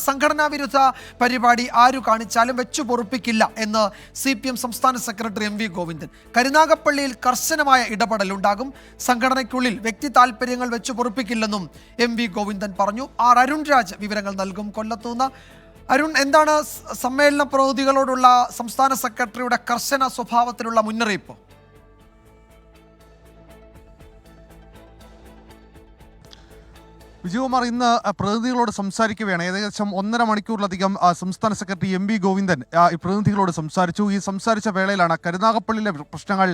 സംഘടനാ വിരുദ്ധ പരിപാടി ആരു കാണിച്ചാലും വെച്ചു പൊറുപ്പിക്കില്ല എന്ന് CPM സംസ്ഥാന സെക്രട്ടറി MV ഗോവിന്ദൻ. കരുനാഗപ്പള്ളിയിൽ കർശനമായ ഇടപെടലുണ്ടാകും. സംഘടനയ്ക്കുള്ളിൽ വ്യക്തി താല്പര്യങ്ങൾ വെച്ചു പൊറുപ്പിക്കില്ലെന്നും MV ഗോവിന്ദൻ പറഞ്ഞു. അരുൺ രാജ് വിവരങ്ങൾ നൽകും കൊല്ലത്തുനിന്ന്. അരുൺ, എന്താണ് സമ്മേളന പ്രതിനിധികളോടുള്ള സംസ്ഥാന സെക്രട്ടറിയുടെ കർശന സ്വഭാവത്തിലുള്ള മുന്നറിയിപ്പ്? വിജയകുമാർ, ഇന്ന് പ്രതിനിധികളോട് സംസാരിക്കുകയാണ്. ഏകദേശം 1.5 മണിക്കൂറിലധികം സംസ്ഥാന സെക്രട്ടറി MV ഗോവിന്ദൻ ഈ പ്രതിനിധികളോട് സംസാരിച്ചു. ഈ സംസാരിച്ച വേളയിലാണ് കരുനാഗപ്പള്ളിയിലെ പ്രശ്നങ്ങൾ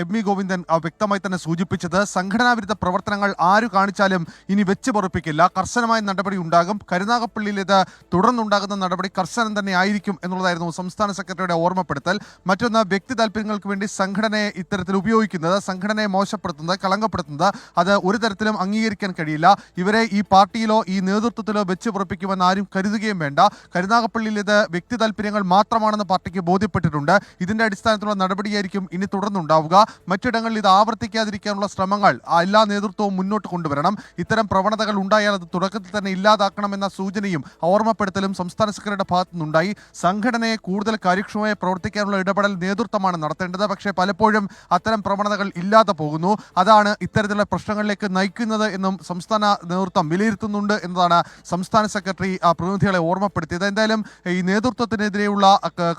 MV ഗോവിന്ദൻ വ്യക്തമായി തന്നെ സൂചിപ്പിച്ചത്. സംഘടനാ വിരുദ്ധ പ്രവർത്തനങ്ങൾ ആരു കാണിച്ചാലും ഇനി വെച്ച് പൊറുപ്പിക്കില്ല, കർശനമായ നടപടി ഉണ്ടാകും. കരുനാഗപ്പള്ളിയിലേത് തുടർന്നുണ്ടാകുന്ന നടപടി കർശനം തന്നെ ആയിരിക്കും എന്നുള്ളതായിരുന്നു സംസ്ഥാന സെക്രട്ടറിയുടെ ഓർമ്മപ്പെടുത്തൽ. മറ്റൊന്ന്, വ്യക്തി താല്പര്യങ്ങൾക്ക് വേണ്ടി സംഘടനയെ ഇത്തരത്തിൽ ഉപയോഗിക്കുന്നത്, സംഘടനയെ മോശപ്പെടുത്തുന്നത്, കളങ്കപ്പെടുത്തുന്നത്, അത് ഒരു തരത്തിലും അംഗീകരിക്കാൻ കഴിയില്ല. ഇവരെ ഈ പാർട്ടിയിലോ ഈ നേതൃത്വത്തിലോ വെച്ച് പുറപ്പിക്കുമെന്ന് ആരും കരുതുകയും വേണ്ട. കരുനാഗപ്പള്ളിയിൽ ഇത് വ്യക്തി താല്പര്യങ്ങൾ മാത്രമാണെന്ന് പാർട്ടിക്ക് ബോധ്യപ്പെട്ടിട്ടുണ്ട്. ഇതിന്റെ അടിസ്ഥാനത്തിലുള്ള നടപടിയായിരിക്കും ഇനി തുടർന്നുണ്ടാവുക. മറ്റിടങ്ങളിൽ ഇത് ആവർത്തിക്കാതിരിക്കാനുള്ള ശ്രമങ്ങൾ എല്ലാ നേതൃത്വവും മുന്നോട്ട് കൊണ്ടുവരണം. ഇത്തരം പ്രവണതകൾ ഉണ്ടായാൽ അത് തുടക്കത്തിൽ തന്നെ ഇല്ലാതാക്കണമെന്ന സൂചനയും ഓർമ്മപ്പെടുത്തലും സംസ്ഥാന സെക്രട്ടറിയുടെ ഭാഗത്തു നിന്നുണ്ടായി. സംഘടനയെ കൂടുതൽ കാര്യക്ഷമമായി പ്രവർത്തിക്കാനുള്ള ഇടപെടൽ നേതൃത്വമാണ് നടത്തേണ്ടത്. പക്ഷേ പലപ്പോഴും അത്തരം പ്രവണതകൾ ഇല്ലാതെ പോകുന്നു. അതാണ് ഇത്തരത്തിലുള്ള പ്രശ്നങ്ങളിലേക്ക് നയിക്കുന്നത് എന്നും സംസ്ഥാന നേതൃത്വം വിലയിരുത്തുന്നുണ്ട് എന്നതാണ് സംസ്ഥാന സെക്രട്ടറി പ്രതിനിധികളെ ഓർമ്മപ്പെടുത്തിയത്. എന്തായാലും ഈ നേതൃത്വത്തിനെതിരെയുള്ള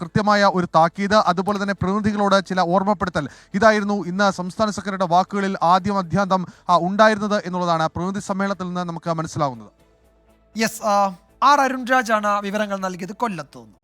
കൃത്യമായ ഒരു താക്കീത്, അതുപോലെ തന്നെ പ്രതിനിധികളോട് ചില ഓർമ്മപ്പെടുത്തൽ, ഇതായിരുന്നു ഇന്ന് സംസ്ഥാന സെക്രട്ടറിയുടെ വാക്കുകളിൽ ആദ്യം അധ്യാന്തം ഉണ്ടായിരുന്നത് എന്നുള്ളതാണ് പ്രതിനിധി സമ്മേളനത്തിൽ നിന്ന് നമുക്ക് മനസ്സിലാവുന്നത്. യെസ്, അരുൺ രാജാണ് വിവരങ്ങൾ നൽകിയത് കൊല്ലത്തുനിന്ന്.